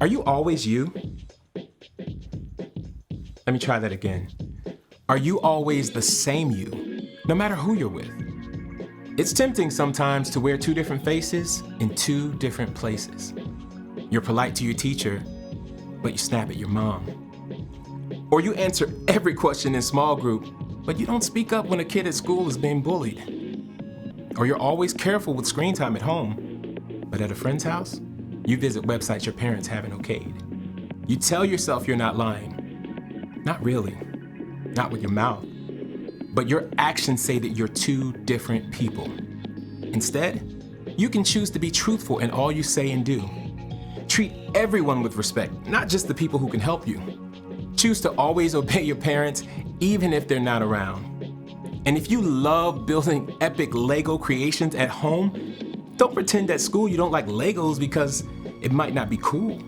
Are you always you? Let me try that again. Are you always the same you, no matter who you're with? It's tempting sometimes to wear two different faces in two different places. You're polite to your teacher, but you snap at your mom. Or you answer every question in small group, but you don't speak up when a kid at school is being bullied. Or you're always careful with screen time at home, but at a friend's house, you visit websites your parents haven't okayed. You tell yourself you're not lying. Not really. Not with your mouth. But your actions say that you're two different people. Instead, you can choose to be truthful in all you say and do. Treat everyone with respect, not just the people who can help you. Choose to always obey your parents, even if they're not around. And if you love building epic Lego creations at home, don't pretend at school you don't like Legos because it might not be cool.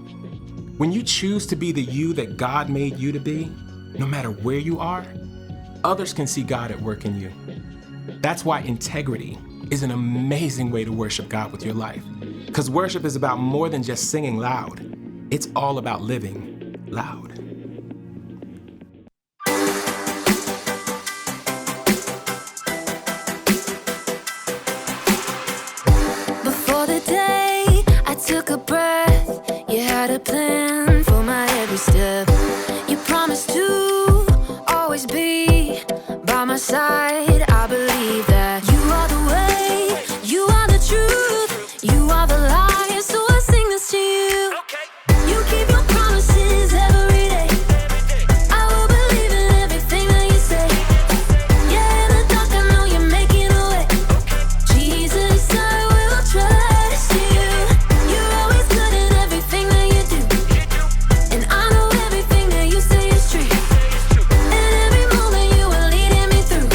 When you choose to be the you that God made you to be, no matter where you are, others can see God at work in you. That's why integrity is an amazing way to worship God with your life. Because worship is about more than just singing loud. It's all about living loud. Before the day I took a breath, you had a plan for my every step. You promised to always be by my side. I believe that you are the way, you are the truth, you are the light, so I sing this to you. You keep your promises every day. I will believe in everything that you say. Yeah, in the dark I know you're making a way. Jesus, I will trust you. You're always good at everything that you do, and I know everything that you say is true. And every moment you are leading me through.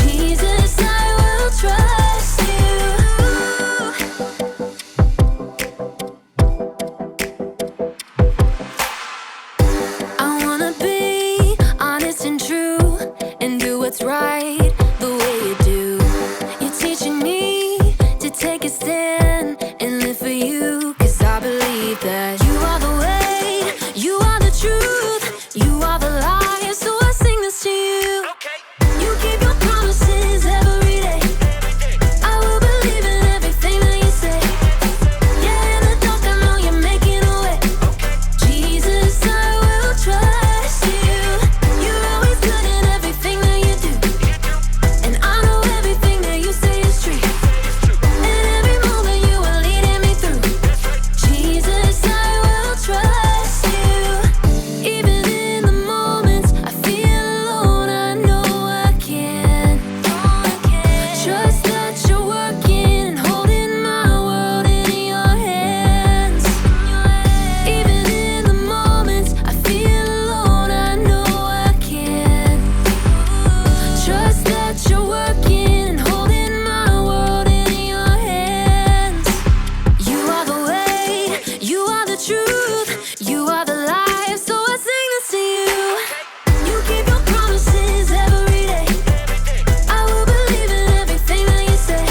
Jesus, I will trust you. I wanna be honest and true and do what's right the way you do. You're teaching me to take a stand and live for you, 'cause I believe that you are the way, you are the truth, you are the light, so I sing this to you. You keep your promises every day. I will believe in everything that you say. Yeah, in the dark I know you're making a way. Jesus, I will trust you. You're always good at everything that you do, and I know everything that you say is true. And every moment you are leading me through. Jesus, I will trust you. Even in the moments I feel alone, I know I can trust that you're working and holding my world in your hands. Even in the moments I feel alone, I know I can trust that you're working and holding my world in your hands. You are the way, you are the truth, you are the life, so I sing this to you. You keep your promises every day. I will believe in everything that you say.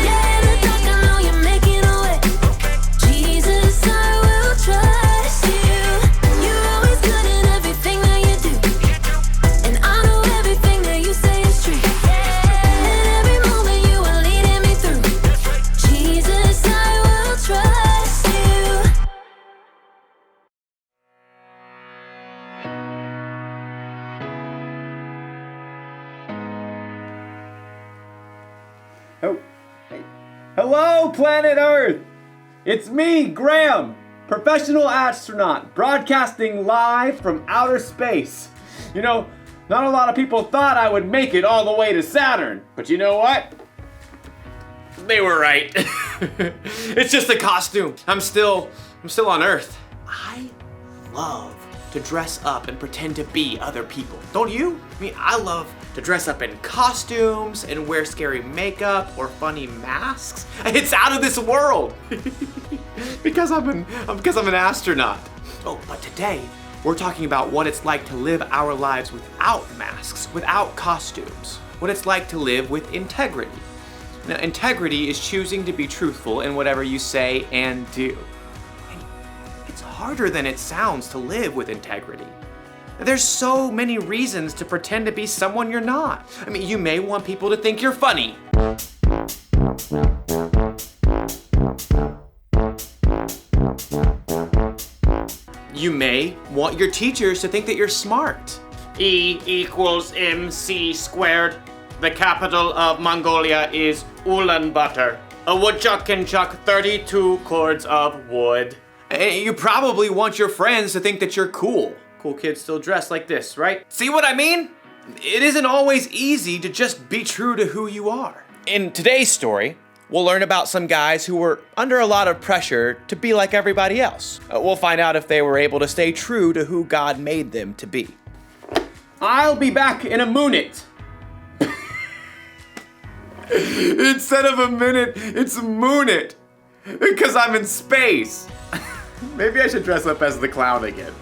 Yeah, in the dark I know you're making a way. Jesus, I will trust you. You're always good at everything that you do, and I know everything that you say is true. And every moment you are leading me through. Jesus, I will trust you. Oh, hey. Hello, planet Earth! It's me, Graham, professional astronaut, broadcasting live from outer space. You know, not a lot of people thought I would make it all the way to Saturn, but you know what? They were right. It's just a costume. I'm still on Earth. I love to dress up and pretend to be other people. Don't you? I mean, I love to dress up in costumes and wear scary makeup or funny masks. It's out of this world. because I'm an astronaut. Oh, but today we're talking about what it's like to live our lives without masks, without costumes. What it's like to live with integrity. Now, integrity is choosing to be truthful in whatever you say and do. And harder than it sounds to live with integrity. There's so many reasons to pretend to be someone you're not. I mean, you may want people to think you're funny. You may want your teachers to think that you're smart. E equals MC squared. The capital of Mongolia is Ulaanbaatar. A woodchuck can chuck 32 cords of wood. And you probably want your friends to think that you're cool. Cool kids still dress like this, right? See what I mean? It isn't always easy to just be true to who you are. In today's story, we'll learn about some guys who were under a lot of pressure to be like everybody else. We'll find out if they were able to stay true to who God made them to be. I'll be back in a minute. Instead of a minute, it's moon it. Because I'm in space. Maybe I should dress up as the clown again.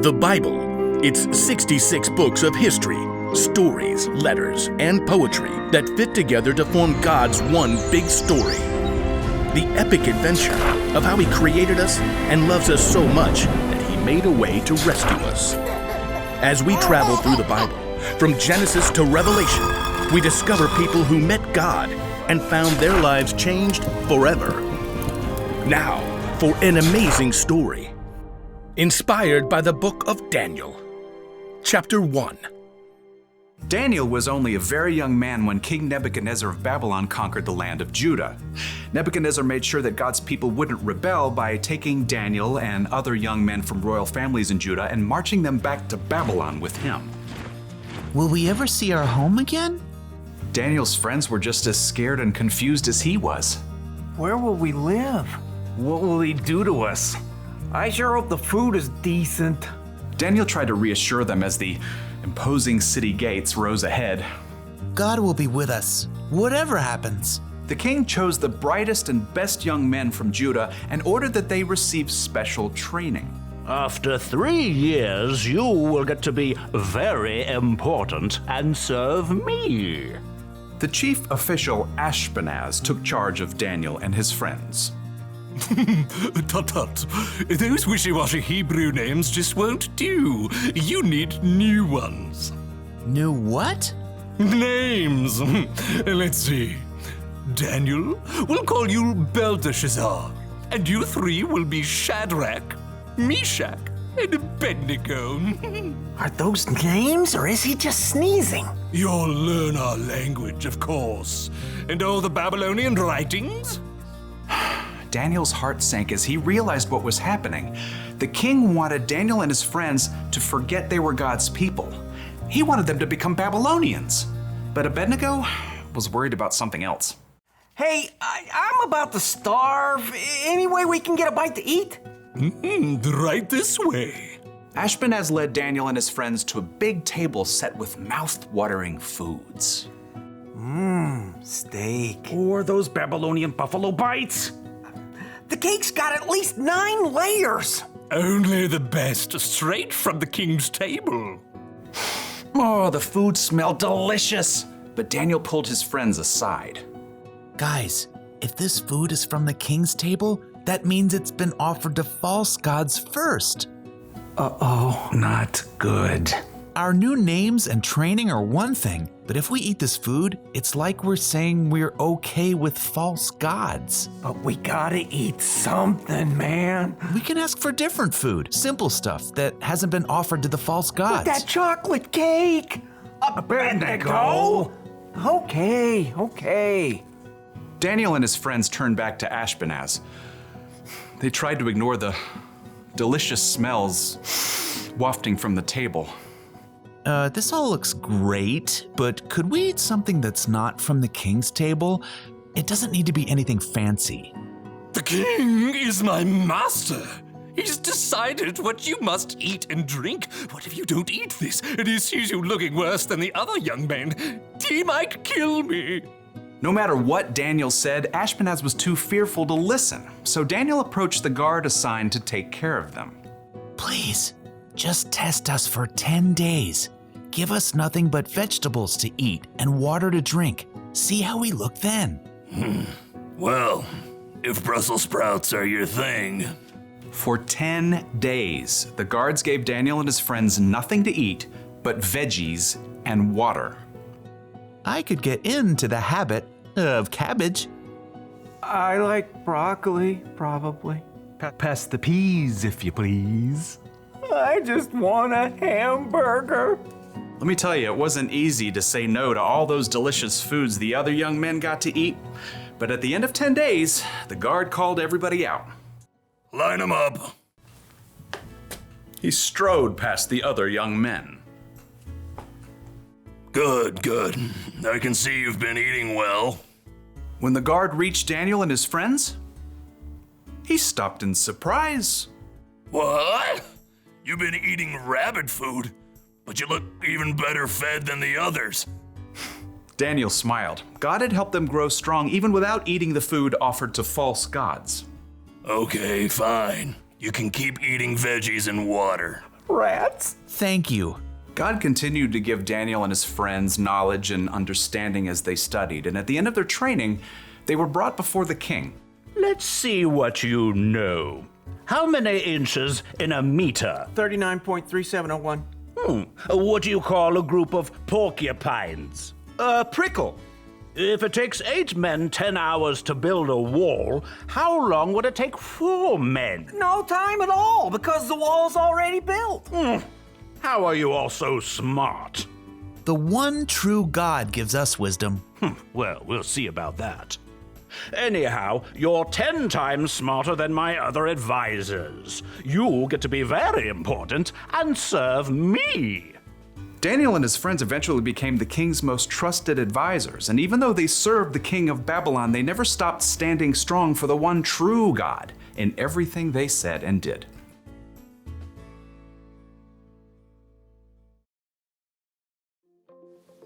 The Bible. It's 66 books of history, stories, letters, and poetry that fit together to form God's one big story. The epic adventure of how He created us and loves us so much that He made a way to rescue us. As we travel through the Bible, from Genesis to Revelation, we discover people who met God and found their lives changed forever. Now, for an amazing story. Inspired by the book of Daniel. Chapter 1. Daniel was only a very young man when King Nebuchadnezzar of Babylon conquered the land of Judah. Nebuchadnezzar made sure that God's people wouldn't rebel by taking Daniel and other young men from royal families in Judah and marching them back to Babylon with him. Will we ever see our home again? Daniel's friends were just as scared and confused as he was. Where will we live? What will he do to us? I sure hope the food is decent. Daniel tried to reassure them as the imposing city gates rose ahead. God will be with us, whatever happens. The king chose the brightest and best young men from Judah and ordered that they receive special training. After 3 years, you will get to be very important and serve me. The chief official Ashpenaz took charge of Daniel and his friends. Tut tut. Those wishy-washy Hebrew names just won't do. You need new ones. New what? Names. Let's see. Daniel, we'll call you Belteshazzar. And you three will be Shadrach, Meshach, and Abednego. Are those names, or is he just sneezing? You'll learn our language, of course. And all the Babylonian writings? Daniel's heart sank as he realized what was happening. The king wanted Daniel and his friends to forget they were God's people. He wanted them to become Babylonians. But Abednego was worried about something else. Hey, I'm about to starve. Any way we can get a bite to eat? Right this way. Ashpenaz led Daniel and his friends to a big table set with mouth-watering foods. Steak. Or those Babylonian buffalo bites. The cake's got at least 9 layers. Only the best, straight from the king's table. Oh, the food smelled delicious. But Daniel pulled his friends aside. Guys, if this food is from the king's table, that means it's been offered to false gods first. Uh-oh. Not good. Our new names and training are one thing, but if we eat this food, it's like we're saying we're okay with false gods. But we gotta eat something, man. We can ask for different food, simple stuff that hasn't been offered to the false gods. That chocolate cake. Abednego? Okay. Daniel and his friends turned back to Ashpenaz. They tried to ignore the delicious smells wafting from the table. This all looks great, but could we eat something that's not from the king's table? It doesn't need to be anything fancy. The king is my master. He's decided what you must eat and drink. What if you don't eat this and he sees you looking worse than the other young men? He might kill me. No matter what Daniel said, Ashpenaz was too fearful to listen, so Daniel approached the guard assigned to take care of them. Please, just test us for 10 days. Give us nothing but vegetables to eat and water to drink. See how we look then. Well, if Brussels sprouts are your thing, For 10 days, the guards gave Daniel and his friends nothing to eat but veggies and water. I could get into the habit of cabbage. I like broccoli, probably. Pass the peas, if you please. I just want a hamburger. Let me tell you, it wasn't easy to say no to all those delicious foods the other young men got to eat. But at the end of 10 days, the guard called everybody out. Line 'em up. He strode past the other young men. Good, good. I can see you've been eating well. When the guard reached Daniel and his friends, he stopped in surprise. What? You've been eating rabbit food, but you look even better fed than the others. Daniel smiled. God had helped them grow strong even without eating the food offered to false gods. Okay, fine. You can keep eating veggies and water. Rats? Thank you. God continued to give Daniel and his friends knowledge and understanding as they studied, and at the end of their training, they were brought before the king. Let's see what you know. How many inches in a meter? 39.3701. What do you call a group of porcupines? A prickle. If it takes 8 men 10 hours to build a wall, how long would it take 4 men? No time at all, because the wall's already built. How are you all so smart? The one true God gives us wisdom. Well, we'll see about that. Anyhow, you're 10 times smarter than my other advisors. You get to be very important and serve me. Daniel and his friends eventually became the king's most trusted advisors, and even though they served the king of Babylon, they never stopped standing strong for the one true God in everything they said and did.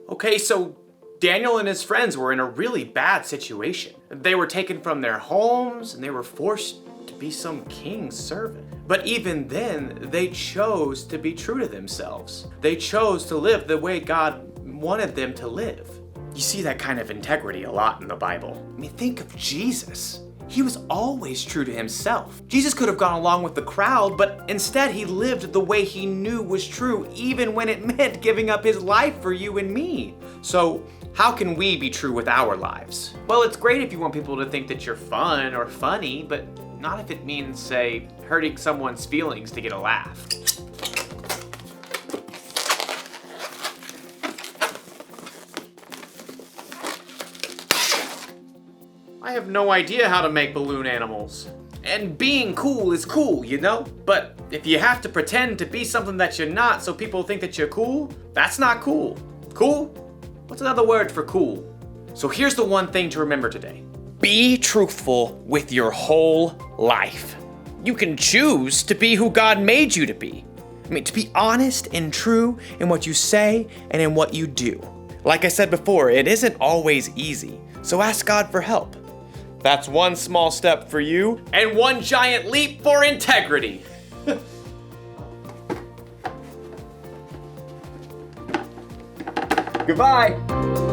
Okay, so Daniel and his friends were in a really bad situation. They were taken from their homes and they were forced to be some king's servant. But even then, they chose to be true to themselves. They chose to live the way God wanted them to live. You see that kind of integrity a lot in the Bible. I mean, think of Jesus. He was always true to himself. Jesus could have gone along with the crowd, but instead he lived the way he knew was true, even when it meant giving up his life for you and me. So how can we be true with our lives? Well, it's great if you want people to think that you're fun or funny, but not if it means, say, hurting someone's feelings to get a laugh. I have no idea how to make balloon animals. And being cool is cool, you know? But if you have to pretend to be something that you're not so people think that you're cool, that's not cool. Cool? What's another word for cool? So here's the one thing to remember today. Be truthful with your whole life. You can choose to be who God made you to be. I mean, to be honest and true in what you say and in what you do. Like I said before, it isn't always easy, so ask God for help. That's one small step for you and one giant leap for integrity. Goodbye.